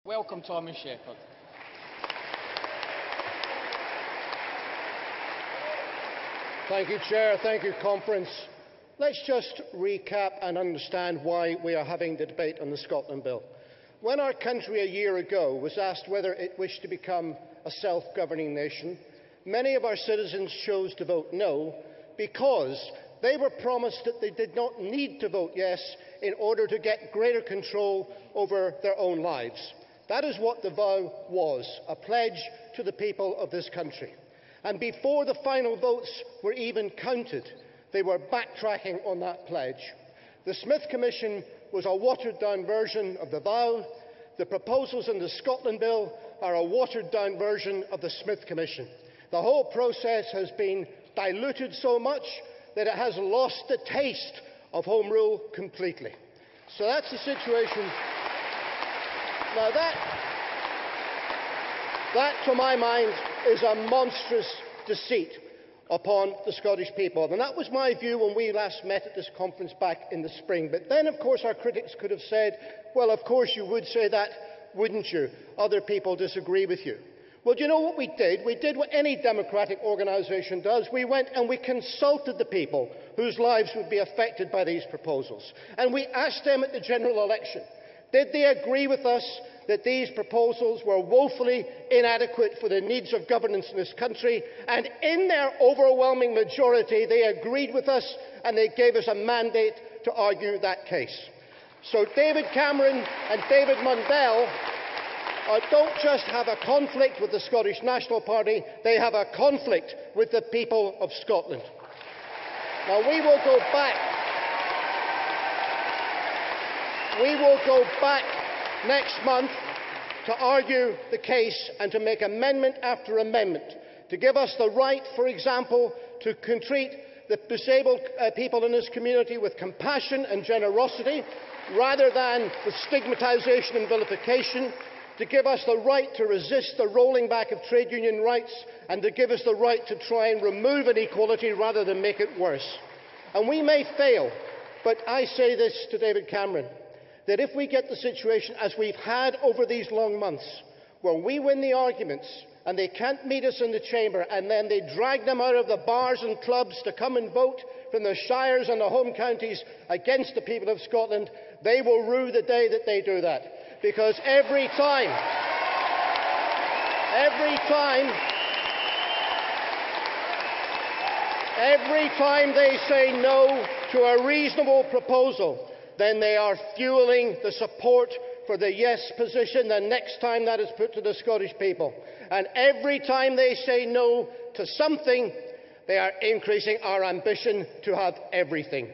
Welcome, Thomas Sheppard. Thank you, Chair. Thank you, Conference. Let's just recap and understand why we are having the debate on the Scotland Bill. When our country a year ago was asked whether it wished to become a self-governing nation, many of our citizens chose to vote no because they were promised that they did not need to vote yes in order to get greater control over their own lives. That is what the vow was, a pledge to the people of this country. And before the final votes were even counted, they were backtracking on that pledge. The Smith Commission was a watered-down version of the vow. The proposals in the Scotland Bill are a watered-down version of the Smith Commission. The whole process has been diluted so much that it has lost the taste of Home Rule completely. So that's the situation. Now that, to my mind, is a monstrous deceit upon the Scottish people. And that was my view when we last met at this conference back in the spring. But then, of course, our critics could have said, well, of course you would say that, wouldn't you? Other people disagree with you. Well, do you know what we did? We did what any democratic organisation does. We went and we consulted the people whose lives would be affected by these proposals. And we asked them at the general election, did they agree with us that these proposals were woefully inadequate for the needs of governance in this country? And in their overwhelming majority, they agreed with us and they gave us a mandate to argue that case. So David Cameron and David Mundell don't just have a conflict with the Scottish National Party, they have a conflict with the people of Scotland. Now, we will go back next month to argue the case and to make amendment after amendment to give us the right, for example, to treat the disabled people in this community with compassion and generosity rather than with stigmatisation and vilification, to give us the right to resist the rolling back of trade union rights, and to give us the right to try and remove inequality rather than make it worse. And we may fail, but I say this to David Cameron, that if we get the situation as we've had over these long months, where we win the arguments and they can't meet us in the chamber and then they drag them out of the bars and clubs to come and vote from the shires and the home counties against the people of Scotland, they will rue the day that they do that. Because every time they say no to a reasonable proposal, then they are fuelling the support for the yes position the next time that is put to the Scottish people. And every time they say no to something, they are increasing our ambition to have everything.